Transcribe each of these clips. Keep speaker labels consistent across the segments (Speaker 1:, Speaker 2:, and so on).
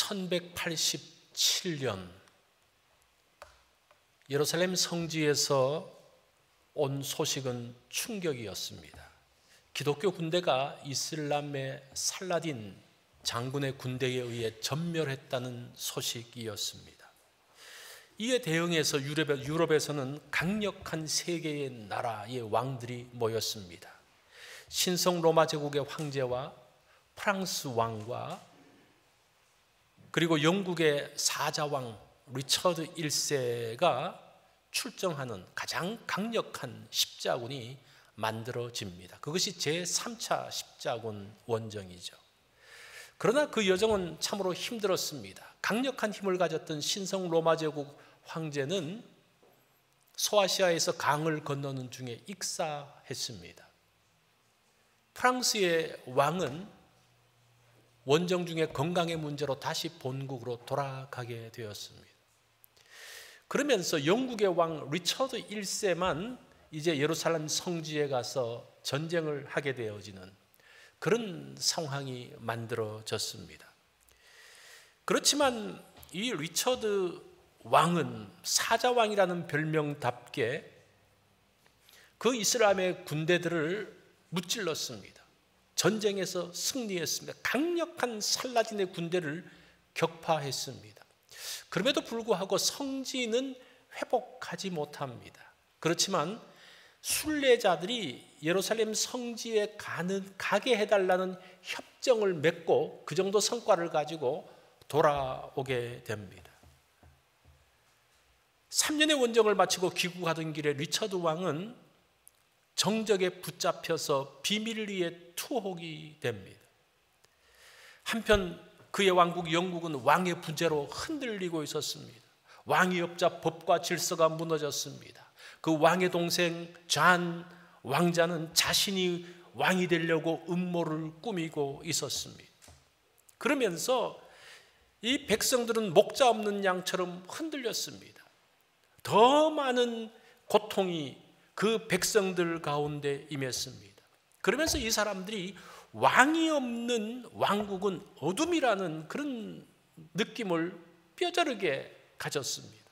Speaker 1: 1187년 예루살렘 성지에서 온 소식은 충격이었습니다. 기독교 군대가 이슬람의 살라딘 장군의 군대에 의해 전멸했다는 소식이었습니다. 이에 대응해서 유럽에서는 강력한 세 개의 나라의 왕들이 모였습니다. 신성 로마 제국의 황제와 프랑스 왕과 그리고 영국의 사자왕 리처드 1세가 출정하는 가장 강력한 십자군이 만들어집니다. 그것이 제3차 십자군 원정이죠. 그러나 그 여정은 참으로 힘들었습니다. 강력한 힘을 가졌던 신성 로마 제국 황제는 소아시아에서 강을 건너는 중에 익사했습니다. 프랑스의 왕은 원정 중에 건강의 문제로 다시 본국으로 돌아가게 되었습니다. 그러면서 영국의 왕 리처드 1세만 이제 예루살렘 성지에 가서 전쟁을 하게 되어지는 그런 상황이 만들어졌습니다. 그렇지만 이 리처드 왕은 사자왕이라는 별명답게 그 이슬람의 군대들을 무찔렀습니다. 전쟁에서 승리했습니다. 강력한 살라딘의 군대를 격파했습니다. 그럼에도 불구하고 성지는 회복하지 못합니다. 그렇지만 순례자들이 예루살렘 성지에 가게 해달라는 협정을 맺고 그 정도 성과를 가지고 돌아오게 됩니다. 3년의 원정을 마치고 귀국하던 길에 리처드 왕은 정적에 붙잡혀서 비밀리에 투옥이 됩니다. 한편 그의 왕국 영국은 왕의 부재로 흔들리고 있었습니다. 왕이 없자 법과 질서가 무너졌습니다. 그 왕의 동생 잔 왕자는 자신이 왕이 되려고 음모를 꾸미고 있었습니다. 그러면서 이 백성들은 목자 없는 양처럼 흔들렸습니다. 더 많은 고통이 그 백성들 가운데 임했습니다. 그러면서 이 사람들이 왕이 없는 왕국은 어둠이라는 그런 느낌을 뼈저리게 가졌습니다.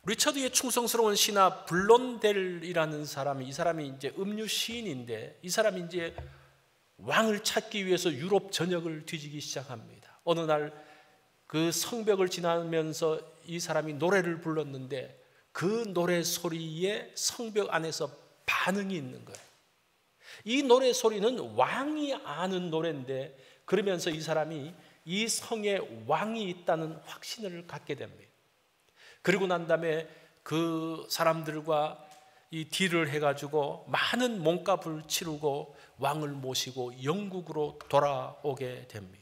Speaker 1: 리처드의 충성스러운 신하 블론델이라는 사람이, 이 사람이 이제 음유 시인인데, 이 사람이 이제 왕을 찾기 위해서 유럽 전역을 뒤지기 시작합니다. 어느 날 그 성벽을 지나면서 이 사람이 노래를 불렀는데 그 노래 소리에 성벽 안에서 반응이 있는 거예요. 이 노래 소리는 왕이 아는 노래인데, 그러면서 이 사람이 이 성에 왕이 있다는 확신을 갖게 됩니다. 그리고 난 다음에 그 사람들과 이 딜을 해가지고 많은 몸값을 치르고 왕을 모시고 영국으로 돌아오게 됩니다.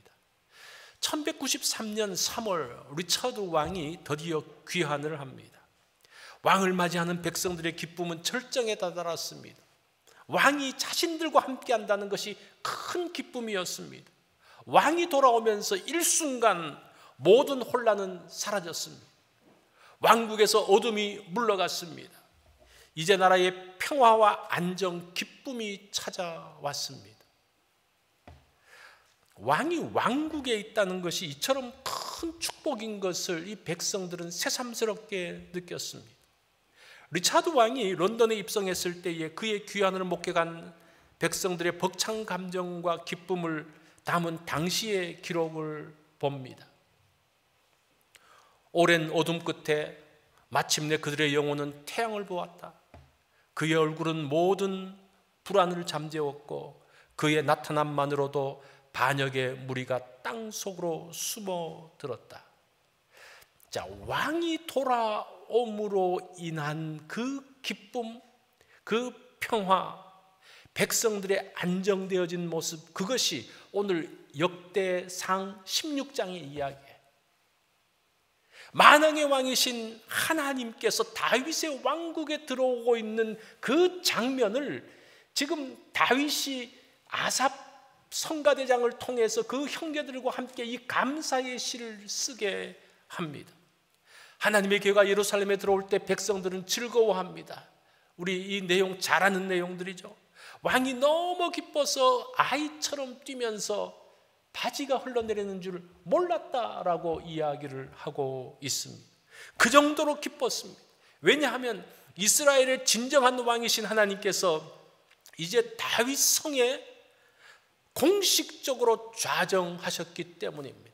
Speaker 1: 1193년 3월 리처드 왕이 드디어 귀환을 합니다. 왕을 맞이하는 백성들의 기쁨은 절정에 다다랐습니다. 왕이 자신들과 함께 한다는 것이 큰 기쁨이었습니다. 왕이 돌아오면서 일순간 모든 혼란은 사라졌습니다. 왕국에서 어둠이 물러갔습니다. 이제 나라의 평화와 안정, 기쁨이 찾아왔습니다. 왕이 왕국에 있다는 것이 이처럼 큰 축복인 것을 이 백성들은 새삼스럽게 느꼈습니다. 리차드 왕이 런던에 입성했을 때에 그의 귀환을 목격한 백성들의 벅찬 감정과 기쁨을 담은 당시의 기록을 봅니다. 오랜 어둠 끝에 마침내 그들의 영혼은 태양을 보았다. 그의 얼굴은 모든 불안을 잠재웠고 그의 나타남만으로도 반역의 무리가 땅 속으로 숨어들었다. 자, 왕이 돌아옴으로 인한 그 기쁨, 그 평화, 백성들의 안정되어진 모습, 그것이 오늘 역대상 16장의 이야기예요. 만왕의 왕이신 하나님께서 다윗의 왕국에 들어오고 있는 그 장면을 지금 다윗이 아삽 성가대장을 통해서 그 형제들과 함께 이 감사의 시를 쓰게 합니다. 하나님의 교회가 예루살렘에 들어올 때 백성들은 즐거워합니다. 우리 이 내용 잘 아는 내용들이죠. 왕이 너무 기뻐서 아이처럼 뛰면서 바지가 흘러내리는 줄 몰랐다라고 이야기를 하고 있습니다. 그 정도로 기뻤습니다. 왜냐하면 이스라엘의 진정한 왕이신 하나님께서 이제 다윗 성에 공식적으로 좌정하셨기 때문입니다.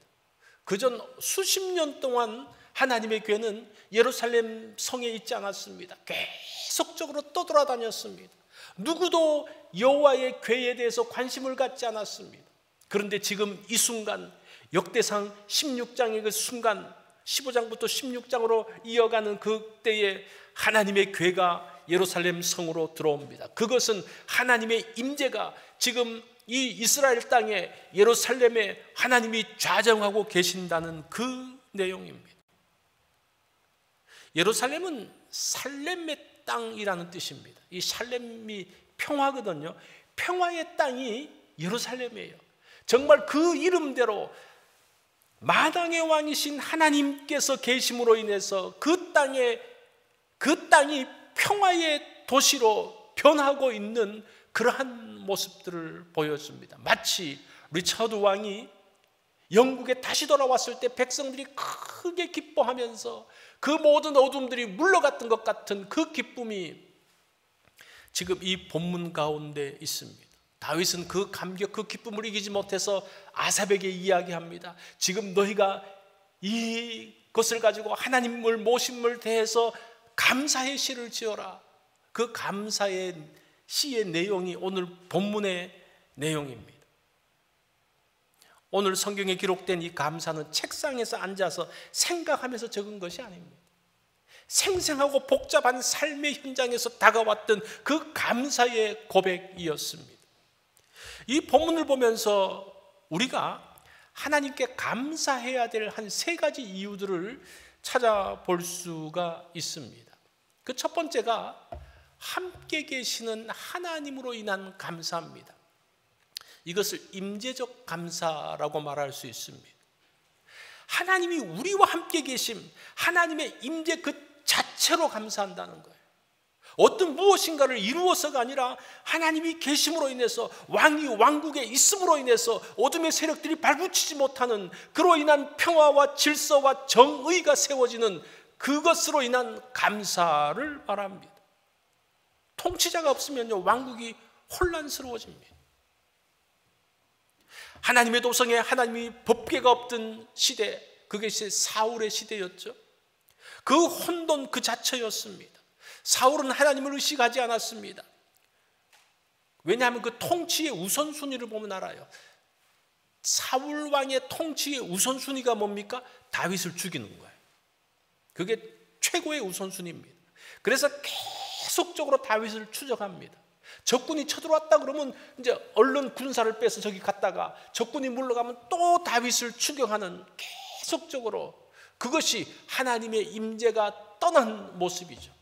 Speaker 1: 그전 수십 년 동안 하나님의 괴는 예루살렘 성에 있지 않았습니다. 계속적으로 떠돌아다녔습니다. 누구도 여호와의 괴에 대해서 관심을 갖지 않았습니다. 그런데 지금 이 순간, 역대상 16장의 그 순간, 15장부터 16장으로 이어가는 그때에 하나님의 괴가 예루살렘 성으로 들어옵니다. 그것은 하나님의 임재가 지금 이 이스라엘 땅에, 예루살렘에 하나님이 좌정하고 계신다는 그 내용입니다. 예루살렘은 살렘의 땅이라는 뜻입니다. 이 살렘이 평화거든요. 평화의 땅이 예루살렘이에요. 정말 그 이름대로 만왕의 왕이신 하나님께서 계심으로 인해서 그 땅이 평화의 도시로 변하고 있는 그러한 모습들을 보여줍니다. 마치 리처드 왕이 영국에 다시 돌아왔을 때 백성들이 크게 기뻐하면서 그 모든 어둠들이 물러갔던 것 같은 그 기쁨이 지금 이 본문 가운데 있습니다. 다윗은 그 감격, 그 기쁨을 이기지 못해서 아삽에게 이야기합니다. 지금 너희가 이것을 가지고 하나님을 모심을 대해서 감사의 시를 지어라. 그 감사의 시의 내용이 오늘 본문의 내용입니다. 오늘 성경에 기록된 이 감사는 책상에서 앉아서 생각하면서 적은 것이 아닙니다. 생생하고 복잡한 삶의 현장에서 다가왔던 그 감사의 고백이었습니다. 이 본문을 보면서 우리가 하나님께 감사해야 될 한 세 가지 이유들을 찾아볼 수가 있습니다. 그 첫 번째가 함께 계시는 하나님으로 인한 감사입니다. 이것을 임재적 감사라고 말할 수 있습니다. 하나님이 우리와 함께 계심, 하나님의 임재 그 자체로 감사한다는 거예요. 어떤 무엇인가를 이루어서가 아니라 하나님이 계심으로 인해서, 왕이 왕국에 있음으로 인해서 어둠의 세력들이 발붙이지 못하는, 그로 인한 평화와 질서와 정의가 세워지는 그것으로 인한 감사를 말합니다. 통치자가 없으면요, 왕국이 혼란스러워집니다. 하나님의 도성에 하나님이 법궤가 없던 시대, 그것이 사울의 시대였죠. 그 혼돈 그 자체였습니다. 사울은 하나님을 의식하지 않았습니다. 왜냐하면 그 통치의 우선순위를 보면 알아요. 사울 왕의 통치의 우선순위가 뭡니까? 다윗을 죽이는 거예요. 그게 최고의 우선순위입니다. 그래서 계속적으로 다윗을 추적합니다. 적군이 쳐들어왔다 그러면 이제 얼른 군사를 빼서 저기 갔다가 적군이 물러가면 또 다윗을 추격하는, 계속적으로 그것이 하나님의 임재가 떠난 모습이죠.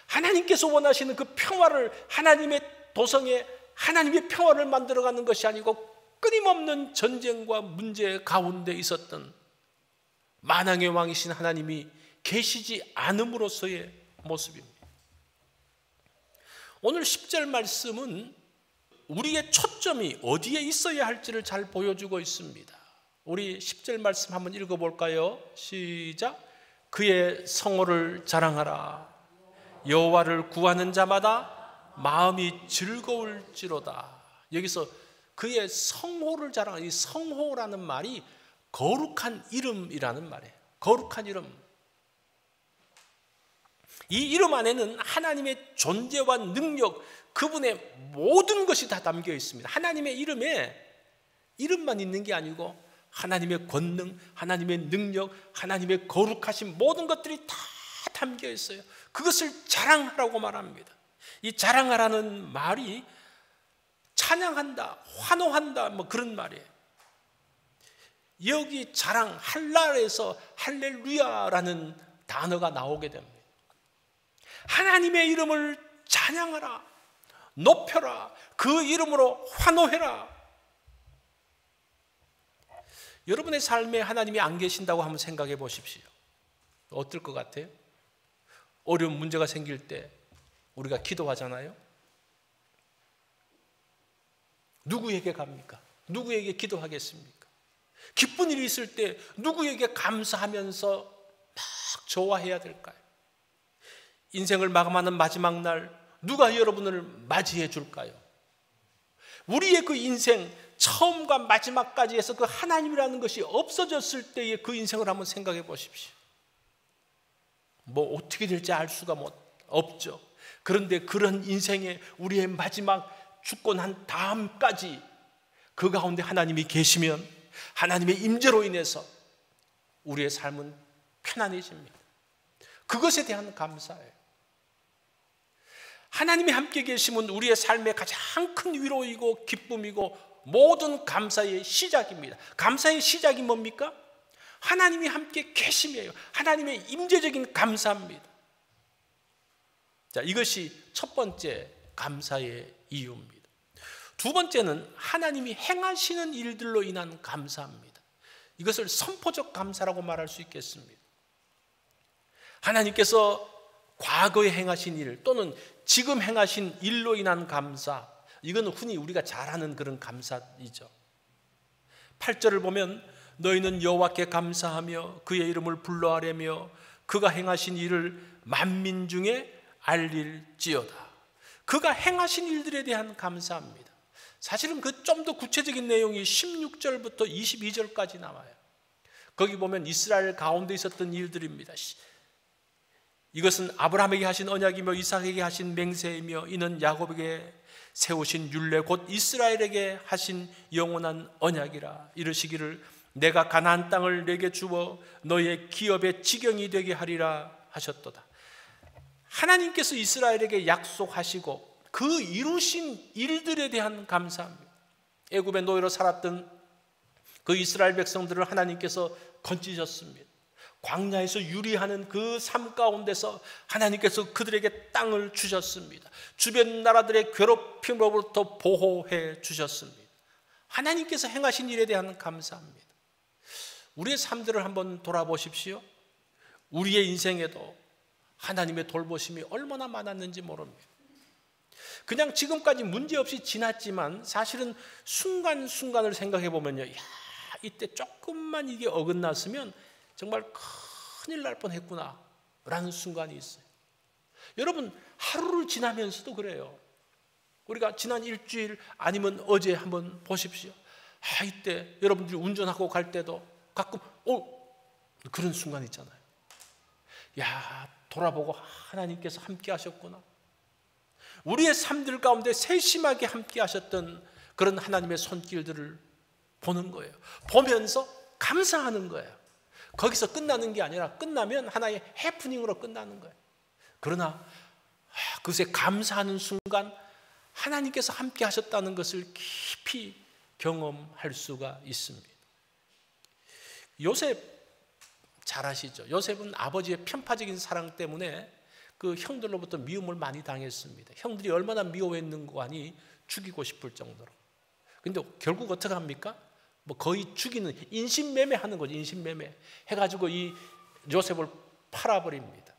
Speaker 1: 하나님께서 원하시는 그 평화를, 하나님의 도성에 하나님의 평화를 만들어가는 것이 아니고 끊임없는 전쟁과 문제 가운데 있었던 만왕의 왕이신 하나님이 계시지 않음으로써의 모습입니다. 오늘 10절 말씀은 우리의 초점이 어디에 있어야 할지를 잘 보여주고 있습니다. 우리 10절 말씀 한번 읽어볼까요? 시작. 그의 성호를 자랑하라. 여호와를 구하는 자마다 마음이 즐거울지로다. 여기서 그의 성호를 자랑하라. 이 성호라는 말이 거룩한 이름이라는 말이에요. 거룩한 이름. 이 이름 안에는 하나님의 존재와 능력, 그분의 모든 것이 다 담겨 있습니다. 하나님의 이름에 이름만 있는 게 아니고 하나님의 권능, 하나님의 능력, 하나님의 거룩하신 모든 것들이 다 담겨 있어요. 그것을 자랑하라고 말합니다. 이 자랑하라는 말이 찬양한다, 환호한다, 뭐 그런 말이에요. 여기 자랑, 할랄에서 할렐루야라는 단어가 나오게 됩니다. 하나님의 이름을 찬양하라, 높여라, 그 이름으로 환호해라. 여러분의 삶에 하나님이 안 계신다고 한번 생각해 보십시오. 어떨 것 같아요? 어려운 문제가 생길 때 우리가 기도하잖아요. 누구에게 갑니까? 누구에게 기도하겠습니까? 기쁜 일이 있을 때 누구에게 감사하면서 막 좋아해야 될까요? 인생을 마감하는 마지막 날 누가 여러분을 맞이해 줄까요? 우리의 그 인생 처음과 마지막까지 해서 그 하나님이라는 것이 없어졌을 때의 그 인생을 한번 생각해 보십시오. 뭐 어떻게 될지 알 수가 없죠. 그런데 그런 인생에 우리의 마지막 죽고 난 다음까지 그 가운데 하나님이 계시면 하나님의 임재로 인해서 우리의 삶은 편안해집니다. 그것에 대한 감사예요. 하나님이 함께 계시면 우리의 삶의 가장 큰 위로이고 기쁨이고 모든 감사의 시작입니다. 감사의 시작이 뭡니까? 하나님이 함께 계심이에요. 하나님의 임재적인 감사입니다. 자, 이것이 첫 번째 감사의 이유입니다. 두 번째는 하나님이 행하시는 일들로 인한 감사입니다. 이것을 선포적 감사라고 말할 수 있겠습니다. 하나님께서 과거에 행하신 일 또는 지금 행하신 일로 인한 감사, 이건 흔히 우리가 잘 아는 그런 감사이죠. 8절을 보면 너희는 여호와께 감사하며 그의 이름을 불러하려며 그가 행하신 일을 만민 중에 알릴지어다. 그가 행하신 일들에 대한 감사합니다. 사실은 그 좀 더 구체적인 내용이 16절부터 22절까지 나와요. 거기 보면 이스라엘 가운데 있었던 일들입니다. 이것은 아브라함에게 하신 언약이며 이삭에게 하신 맹세이며 이는 야곱에게 세우신 율례 곧 이스라엘에게 하신 영원한 언약이라. 이르시기를 내가 가나안 땅을 내게 주어 너의 기업의 지경이 되게 하리라 하셨도다. 하나님께서 이스라엘에게 약속하시고 그 이루신 일들에 대한 감사합니다. 애굽의 노예로 살았던 그 이스라엘 백성들을 하나님께서 건지셨습니다. 광야에서 유리하는 그 삶 가운데서 하나님께서 그들에게 땅을 주셨습니다. 주변 나라들의 괴롭힘으로부터 보호해 주셨습니다. 하나님께서 행하신 일에 대한 감사합니다. 우리의 삶들을 한번 돌아보십시오. 우리의 인생에도 하나님의 돌보심이 얼마나 많았는지 모릅니다. 그냥 지금까지 문제없이 지났지만 사실은 순간순간을 생각해 보면요, 야, 이때 조금만 이게 어긋났으면 정말 큰일 날 뻔했구나 라는 순간이 있어요. 여러분, 하루를 지나면서도 그래요. 우리가 지난 일주일 아니면 어제 한번 보십시오. 이때 여러분들이 운전하고 갈 때도 가끔 그런 순간 있잖아요. 야, 돌아보고 하나님께서 함께 하셨구나. 우리의 삶들 가운데 세심하게 함께 하셨던 그런 하나님의 손길들을 보는 거예요. 보면서 감사하는 거예요. 거기서 끝나는 게 아니라 끝나면 하나의 해프닝으로 끝나는 거예요. 그러나 그것에 감사하는 순간 하나님께서 함께 하셨다는 것을 깊이 경험할 수가 있습니다. 요셉 잘 아시죠? 요셉은 아버지의 편파적인 사랑 때문에 그 형들로부터 미움을 많이 당했습니다. 형들이 얼마나 미워했는가 하니 죽이고 싶을 정도로. 근데 결국 어떻게 합니까? 거의 죽이는, 인신매매 하는 거죠. 인신매매 해가지고 이 요셉을 팔아버립니다.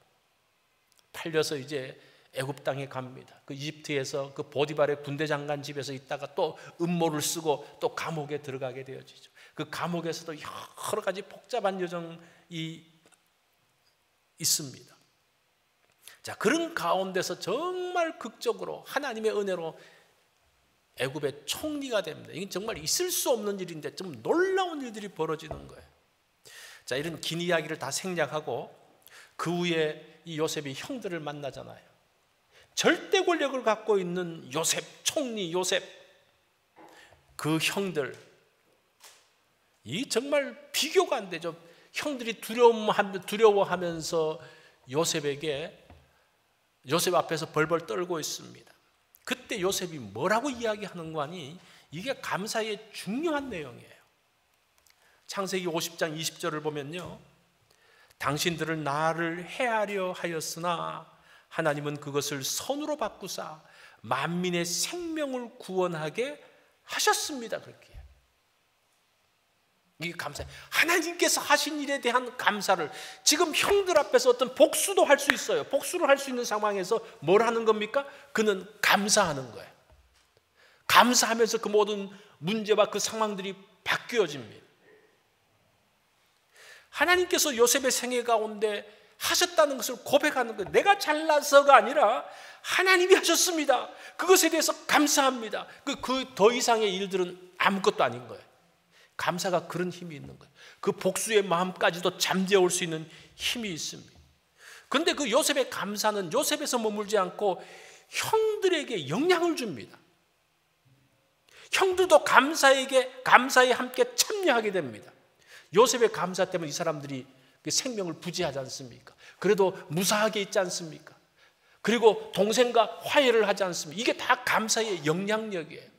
Speaker 1: 팔려서 이제 애굽 땅에 갑니다. 그 이집트에서 그 보디발의 군대 장관 집에서 있다가 또 음모를 쓰고 또 감옥에 들어가게 되어지죠. 그 감옥에서도 여러 가지 복잡한 여정이 있습니다. 자, 그런 가운데서 정말 극적으로 하나님의 은혜로 애굽의 총리가 됩니다. 이게 정말 있을 수 없는 일인데 좀 놀라운 일들이 벌어지는 거예요. 자, 이런 긴 이야기를 다 생략하고 그 후에 이 요셉이 형들을 만나잖아요. 절대 권력을 갖고 있는 요셉, 총리 요셉, 그 형들, 이 정말 비교가 안 되죠. 형들이 두려워하면서 요셉 앞에서 벌벌 떨고 있습니다. 그때 요셉이 뭐라고 이야기하는 거 아니? 이게 감사의 중요한 내용이에요. 창세기 50장 20절을 보면요, 당신들을 나를 해하려 하였으나 하나님은 그것을 선으로 바꾸사 만민의 생명을 구원하게 하셨습니다. 그렇게. 이게 감사해요. 하나님께서 하신 일에 대한 감사를, 지금 형들 앞에서 어떤 복수도 할 수 있어요. 복수를 할 수 있는 상황에서 뭘 하는 겁니까? 그는 감사하는 거예요. 감사하면서 그 모든 문제와 그 상황들이 바뀌어집니다. 하나님께서 요셉의 생애 가운데 하셨다는 것을 고백하는 거예요. 내가 잘나서가 아니라 하나님이 하셨습니다. 그것에 대해서 감사합니다. 그 더 이상의 일들은 아무것도 아닌 거예요. 감사가 그런 힘이 있는 거예요. 그 복수의 마음까지도 잠재울 수 있는 힘이 있습니다. 그런데 그 요셉의 감사는 요셉에서 머물지 않고 형들에게 영향을 줍니다. 형들도 감사에 함께 참여하게 됩니다. 요셉의 감사 때문에 이 사람들이 생명을 부지하지 않습니까? 그래도 무사하게 있지 않습니까? 그리고 동생과 화해를 하지 않습니까? 이게 다 감사의 영향력이에요.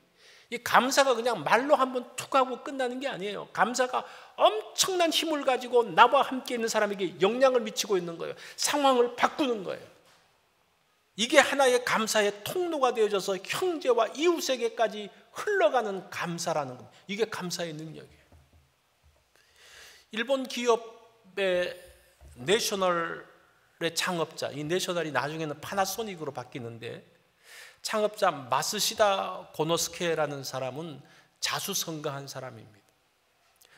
Speaker 1: 이 감사가 그냥 말로 한번 툭 하고 끝나는 게 아니에요. 감사가 엄청난 힘을 가지고 나와 함께 있는 사람에게 영향을 미치고 있는 거예요. 상황을 바꾸는 거예요. 이게 하나의 감사의 통로가 되어져서 형제와 이웃에게까지 흘러가는 감사라는 겁니다. 이게 감사의 능력이에요. 일본 기업의 내셔널의 창업자, 이 내셔널이 나중에는 파나소닉으로 바뀌는데, 창업자 마스시다 고노스케라는 사람은 자수성가한 사람입니다.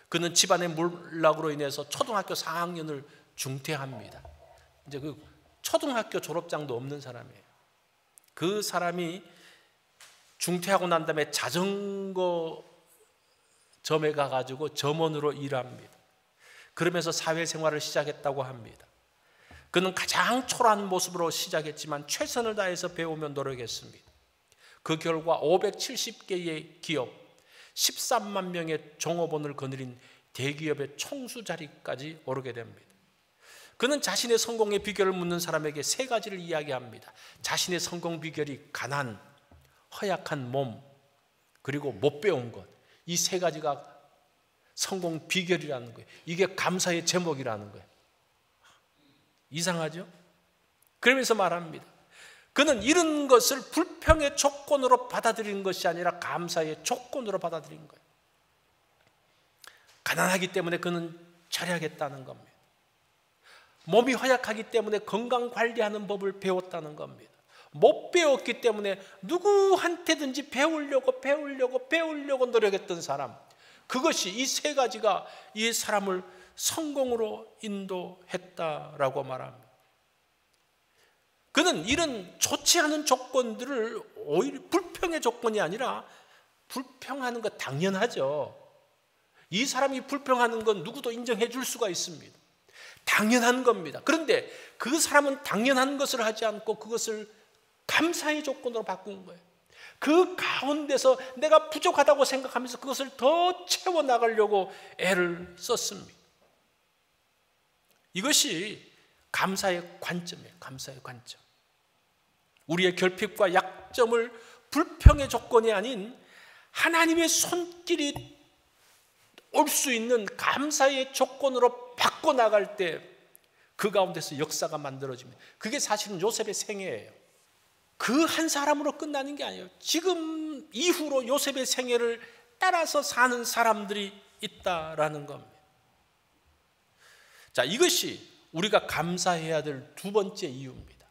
Speaker 1: 그는 집안의 몰락으로 인해서 초등학교 4학년을 중퇴합니다. 이제 그 초등학교 졸업장도 없는 사람이에요. 그 사람이 중퇴하고 난 다음에 자전거 점에 가가지고 점원으로 일합니다. 그러면서 사회생활을 시작했다고 합니다. 그는 가장 초라한 모습으로 시작했지만 최선을 다해서 배우며 노력했습니다. 그 결과 570개의 기업, 13만 명의 종업원을 거느린 대기업의 총수 자리까지 오르게 됩니다. 그는 자신의 성공의 비결을 묻는 사람에게 세 가지를 이야기합니다. 자신의 성공 비결이 가난, 허약한 몸, 그리고 못 배운 것. 이 세 가지가 성공 비결이라는 거예요. 이게 감사의 제목이라는 거예요. 이상하죠? 그러면서 말합니다. 그는 이런 것을 불평의 조건으로 받아들이는 것이 아니라 감사의 조건으로 받아들인 거예요. 가난하기 때문에 그는 처리하겠다는 겁니다. 몸이 허약하기 때문에 건강 관리하는 법을 배웠다는 겁니다. 못 배웠기 때문에 누구한테든지 배우려고 노력했던 사람, 그것이 이 세 가지가 이 사람을 성공으로 인도했다라고 말합니다. 그는 이런 좋지 않은 조건들을 오히려 불평의 조건이 아니라, 불평하는 것 당연하죠. 이 사람이 불평하는 건 누구도 인정해 줄 수가 있습니다. 당연한 겁니다. 그런데 그 사람은 당연한 것을 하지 않고 그것을 감사의 조건으로 바꾼 거예요. 그 가운데서 내가 부족하다고 생각하면서 그것을 더 채워나가려고 애를 썼습니다. 이것이 감사의 관점이에요. 감사의 관점. 우리의 결핍과 약점을 불평의 조건이 아닌 하나님의 손길이 올 수 있는 감사의 조건으로 바꿔나갈 때 그 가운데서 역사가 만들어집니다. 그게 사실은 요셉의 생애예요. 그 한 사람으로 끝나는 게 아니에요. 지금 이후로 요셉의 생애를 따라서 사는 사람들이 있다라는 겁니다. 자, 이것이 우리가 감사해야 될 두 번째 이유입니다.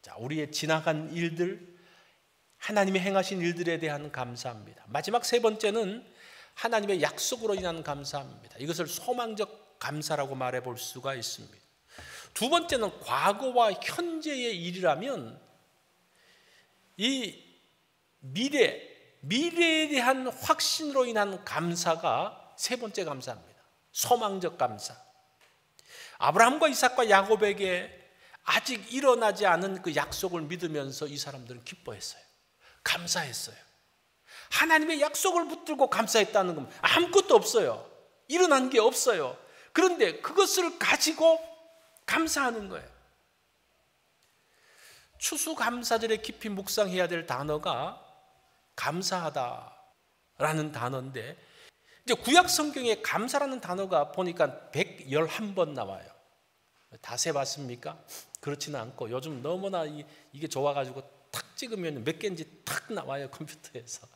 Speaker 1: 자, 우리의 지나간 일들, 하나님이 행하신 일들에 대한 감사합니다. 마지막 세 번째는 하나님의 약속으로 인한 감사합니다. 이것을 소망적 감사라고 말해 볼 수가 있습니다. 두 번째는 과거와 현재의 일이라면 이 미래에 대한 확신으로 인한 감사가 세 번째 감사입니다. 소망적 감사. 아브라함과 이삭과 야곱에게 아직 일어나지 않은 그 약속을 믿으면서 이 사람들은 기뻐했어요. 감사했어요. 하나님의 약속을 붙들고 감사했다는 건 아무것도 없어요. 일어난 게 없어요. 그런데 그것을 가지고 감사하는 거예요. 추수감사절에 깊이 묵상해야 될 단어가 감사하다라는 단어인데, 이제 구약 성경에 감사라는 단어가 보니까 111번 나와요. 다 세봤습니까? 그렇지는 않고 요즘 너무나 이게 좋아가지고 탁 찍으면 몇 개인지 탁 나와요, 컴퓨터에서.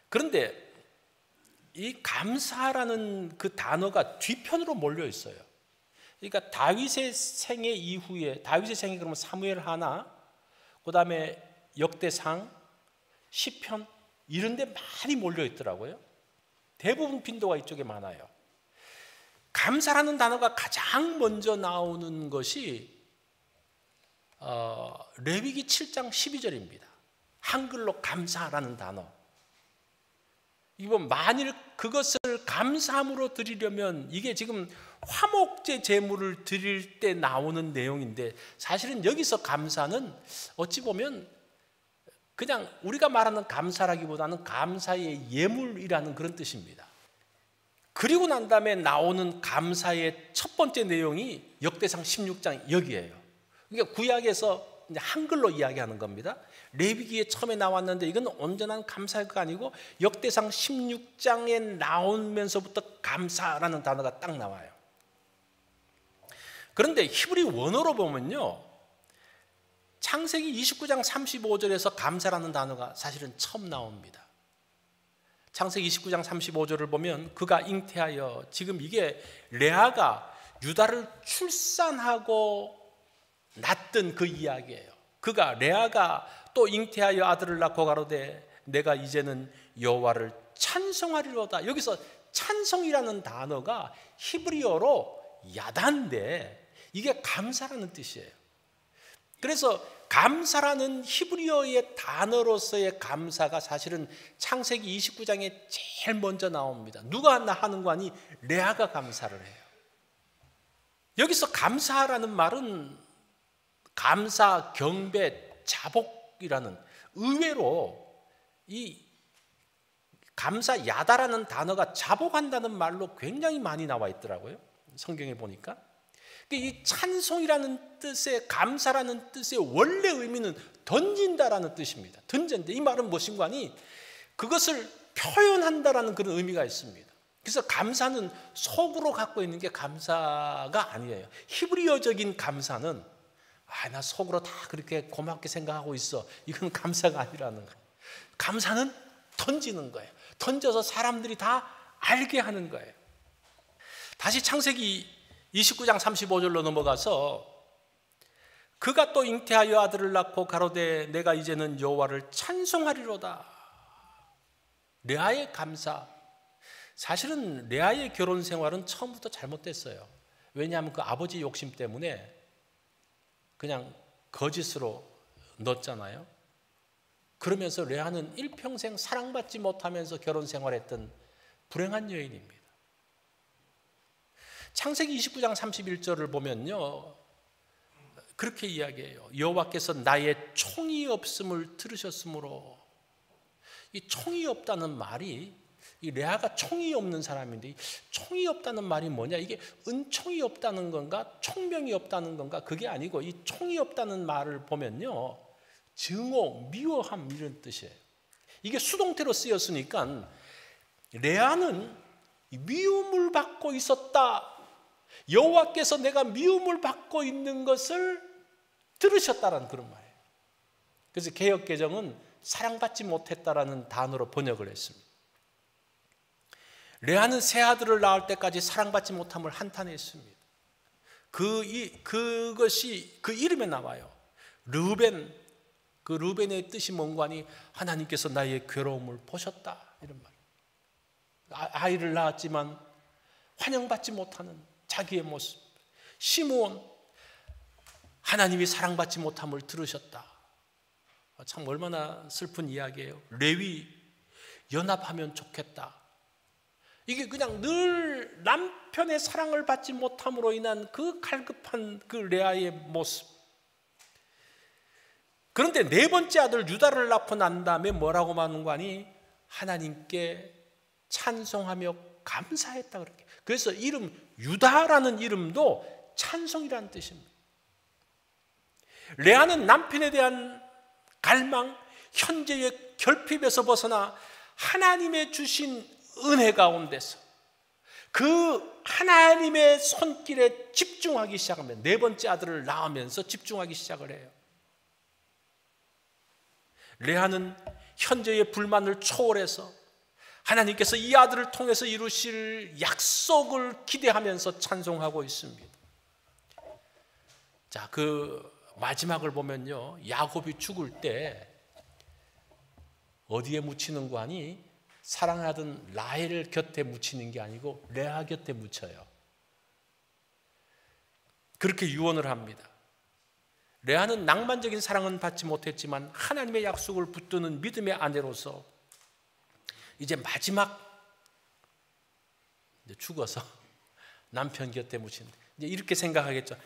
Speaker 1: 그런데 이 감사라는 그 단어가 뒤편으로 몰려 있어요. 그러니까 다윗의 생애 이후에, 다윗의 생애 그러면 사무엘 하나, 그 다음에 역대상, 시편, 이런 데 많이 몰려 있더라고요. 대부분 빈도가 이쪽에 많아요. 감사라는 단어가 가장 먼저 나오는 것이 레위기 7장 12절입니다. 한글로 감사라는 단어. 이거 만일 그것을 감사함으로 드리려면 이게 지금 화목제 제물을 드릴 때 나오는 내용인데, 사실은 여기서 감사는 어찌 보면 그냥 우리가 말하는 감사라기보다는 감사의 예물이라는 그런 뜻입니다. 그리고 난 다음에 나오는 감사의 첫 번째 내용이 역대상 16장 여기에요. 그러니까 구약에서 이제 한글로 이야기하는 겁니다. 레위기에 처음에 나왔는데 이건 온전한 감사가 아니고 역대상 16장에 나오면서부터 감사라는 단어가 딱 나와요. 그런데 히브리 원어로 보면요, 창세기 29장 35절에서 감사라는 단어가 사실은 처음 나옵니다. 창세기 29장 35절을 보면 그가 잉태하여, 지금 이게 레아가 유다를 출산하고 낳던 그 이야기예요. 그가 레아가 또 잉태하여 아들을 낳고 가로되 내가 이제는 여호와를 찬송하리로다. 여기서 찬송이라는 단어가 히브리어로 야단데 이게 감사라는 뜻이에요. 그래서 감사라는 히브리어의 단어로서의 감사가 사실은 창세기 29장에 제일 먼저 나옵니다. 누가 하는 거 아니? 레아가 감사를 해요. 여기서 감사라는 말은 감사, 경배, 자복이라는, 의외로 이 감사 야다라는 단어가 자복한다는 말로 굉장히 많이 나와 있더라고요. 성경에 보니까. 이 찬송이라는 뜻의, 감사라는 뜻의 원래 의미는 던진다라는 뜻입니다. 던진다. 이 말은 무엇인가 하니 그것을 표현한다라는 그런 의미가 있습니다. 그래서 감사는 속으로 갖고 있는 게 감사가 아니에요. 히브리어적인 감사는 나 속으로 다 그렇게 고맙게 생각하고 있어, 이건 감사가 아니라는 거예요. 감사는 던지는 거예요. 던져서 사람들이 다 알게 하는 거예요. 다시 창세기 29장 35절로 넘어가서 그가 또 잉태하여 아들을 낳고 가로되 내가 이제는 여호와를 찬송하리로다. 레아의 감사. 사실은 레아의 결혼 생활은 처음부터 잘못됐어요. 왜냐하면 그 아버지 욕심 때문에 그냥 거짓으로 넣었잖아요. 그러면서 레아는 일평생 사랑받지 못하면서 결혼 생활했던 불행한 여인입니다. 창세기 29장 31절을 보면요, 그렇게 이야기해요. 여호와께서 나의 총이 없음을 들으셨으므로. 이 총이 없다는 말이, 이 레아가 총이 없는 사람인데 총이 없다는 말이 뭐냐? 이게 은총이 없다는 건가? 총명이 없다는 건가? 그게 아니고 이 총이 없다는 말을 보면요, 증오, 미워함 이런 뜻이에요. 이게 수동태로 쓰였으니까 레아는 미움을 받고 있었다. 여호와께서 내가 미움을 받고 있는 것을 들으셨다라는 그런 말이에요. 그래서 개역개정은 사랑받지 못했다라는 단어로 번역을 했습니다. 레아는 새 아들을 낳을 때까지 사랑받지 못함을 한탄했습니다. 그것이 그 이름에 나와요. 르우벤. 그 르우벤의 뜻이 뭔가 하니 하나님께서 나의 괴로움을 보셨다, 이런 말. 아이를 낳았지만 환영받지 못하는 자기의 모습. 시므온, 하나님이 사랑받지 못함을 들으셨다. 참 얼마나 슬픈 이야기예요. 레위, 연합하면 좋겠다. 이게 그냥 늘 남편의 사랑을 받지 못함으로 인한 그 갈급한 그 레아의 모습. 그런데 네 번째 아들 유다를 낳고 난 다음에 뭐라고 말하는 거 아니? 하나님께 찬송하며 감사했다, 그렇게. 그래서 이름 유다라는 이름도 찬송이라는 뜻입니다. 레아는 남편에 대한 갈망, 현재의 결핍에서 벗어나 하나님의 주신 은혜 가운데서 그 하나님의 손길에 집중하기 시작하면, 네 번째 아들을 낳으면서 집중하기 시작을 해요. 레아는 현재의 불만을 초월해서 하나님께서 이 아들을 통해서 이루실 약속을 기대하면서 찬송하고 있습니다. 자, 그 마지막을 보면요, 야곱이 죽을 때 어디에 묻히는 거 아니? 사랑하던 라헬 곁에 묻히는 게 아니고 레아 곁에 묻혀요. 그렇게 유언을 합니다. 레아는 낭만적인 사랑은 받지 못했지만 하나님의 약속을 붙드는 믿음의 아내로서 이제 마지막 이제 죽어서 남편 곁에 묻힌, 이제 이렇게 생각하겠죠.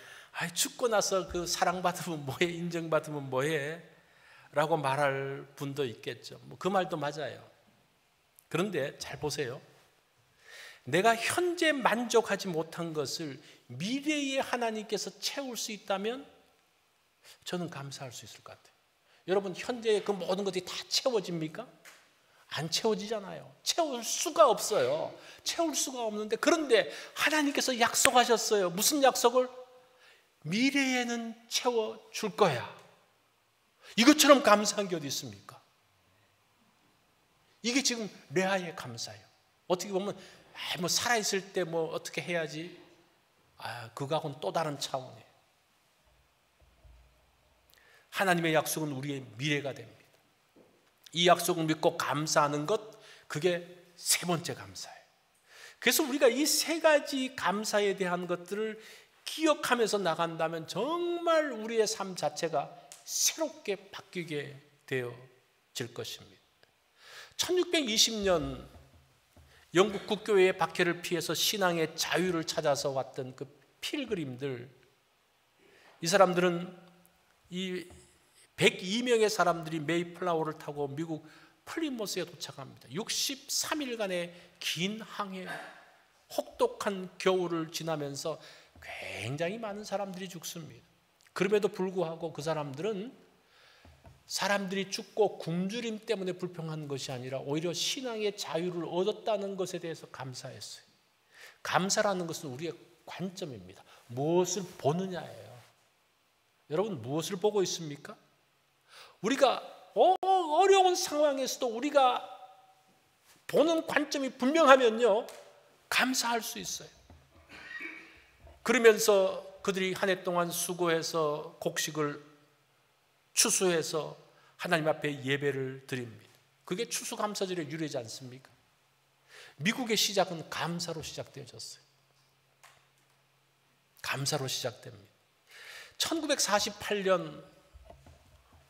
Speaker 1: 죽고 나서 그 사랑받으면 뭐해, 인정받으면 뭐해 라고 말할 분도 있겠죠. 그 말도 맞아요. 그런데 잘 보세요. 내가 현재 만족하지 못한 것을 미래의 하나님께서 채울 수 있다면 저는 감사할 수 있을 것 같아요. 여러분, 현재 그 모든 것들이 다 채워집니까? 안 채워지잖아요. 채울 수가 없어요. 채울 수가 없는데, 그런데 하나님께서 약속하셨어요. 무슨 약속을? 미래에는 채워줄 거야. 이것처럼 감사한 게 어디 있습니까? 이게 지금 레아의 감사예요. 어떻게 보면 뭐 살아있을 때 뭐 어떻게 해야지, 그거하고는 또 다른 차원이에요. 하나님의 약속은 우리의 미래가 됩니다. 이 약속을 믿고 감사하는 것, 그게 세 번째 감사예요. 그래서 우리가 이 세 가지 감사에 대한 것들을 기억하면서 나간다면 정말 우리의 삶 자체가 새롭게 바뀌게 되어질 것입니다. 1620년 영국 국교회의 박해를 피해서 신앙의 자유를 찾아서 왔던 그 필그림들, 이 사람들은 이 102명의 사람들이 메이플라워를 타고 미국 플리모스에 도착합니다. 63일간의 긴 항해, 혹독한 겨울을 지나면서 굉장히 많은 사람들이 죽습니다. 그럼에도 불구하고 그 사람들은 사람들이 죽고 굶주림 때문에 불평한 것이 아니라 오히려 신앙의 자유를 얻었다는 것에 대해서 감사했어요. 감사라는 것은 우리의 관점입니다. 무엇을 보느냐예요. 여러분, 무엇을 보고 있습니까? 우리가 어려운 상황에서도 우리가 보는 관점이 분명하면요, 감사할 수 있어요. 그러면서 그들이 한 해 동안 수고해서 곡식을 추수해서 하나님 앞에 예배를 드립니다. 그게 추수감사절의 유래지 않습니까? 미국의 시작은 감사로 시작되어졌어요. 감사로 시작됩니다. 1948년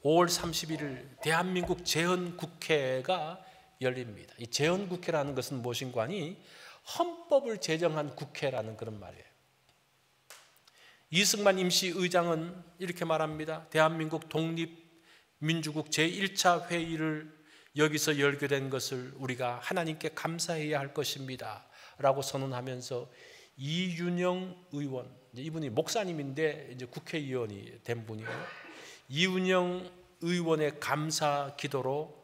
Speaker 1: 5월 31일 대한민국 재헌국회가 열립니다. 이 재헌국회라는 것은 무엇인가 하니 헌법을 제정한 국회라는 그런 말이에요. 이승만 임시의장은 이렇게 말합니다. 대한민국 독립민주국 제1차 회의를 여기서 열게 된 것을 우리가 하나님께 감사해야 할 것입니다 라고 선언하면서 이윤영 의원, 이분이 목사님인데 이제 국회의원이 된 분이에요. 이윤영 의원의 감사 기도로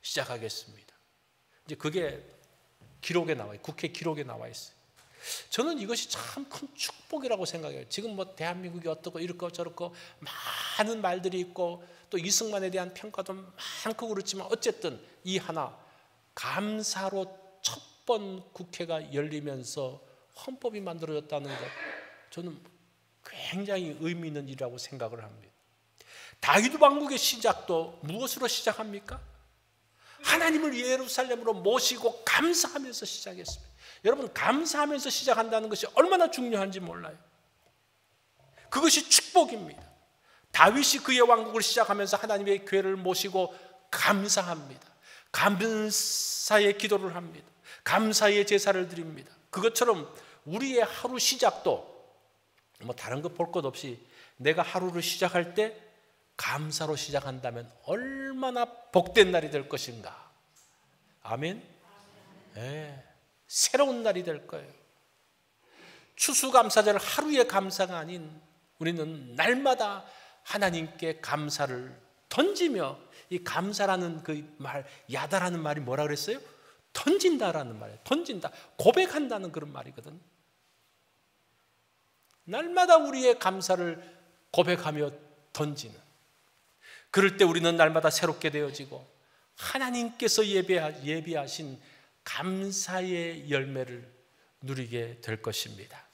Speaker 1: 시작하겠습니다. 이제 그게 기록에 나와요. 국회 기록에 나와 있어요. 저는 이것이 참 큰 축복이라고 생각해요. 지금 뭐 대한민국이 어떻고 이렇고 저렇고 많은 말들이 있고 또 이승만에 대한 평가도 많고 그렇지만 어쨌든 이 하나, 감사로 첫 번 국회가 열리면서 헌법이 만들어졌다는 것, 저는 굉장히 의미 있는 일이라고 생각을 합니다. 다윗 왕국의 시작도 무엇으로 시작합니까? 하나님을 예루살렘으로 모시고 감사하면서 시작했습니다. 여러분, 감사하면서 시작한다는 것이 얼마나 중요한지 몰라요. 그것이 축복입니다. 다윗이 그의 왕국을 시작하면서 하나님의 교회를 모시고 감사합니다. 감사의 기도를 합니다. 감사의 제사를 드립니다. 그것처럼 우리의 하루 시작도 뭐 다른 거 볼 것 없이 내가 하루를 시작할 때 감사로 시작한다면 얼마나 복된 날이 될 것인가. 아멘. 네. 새로운 날이 될 거예요. 추수감사절 하루의 감사가 아닌 우리는 날마다 하나님께 감사를 던지며, 이 감사라는 그 말, 야다라는 말이 뭐라 그랬어요? 던진다라는 말이에요. 던진다, 고백한다는 그런 말이거든. 날마다 우리의 감사를 고백하며 던지는, 그럴 때 우리는 날마다 새롭게 되어지고 하나님께서 예비하신 감사의 열매를 누리게 될 것입니다.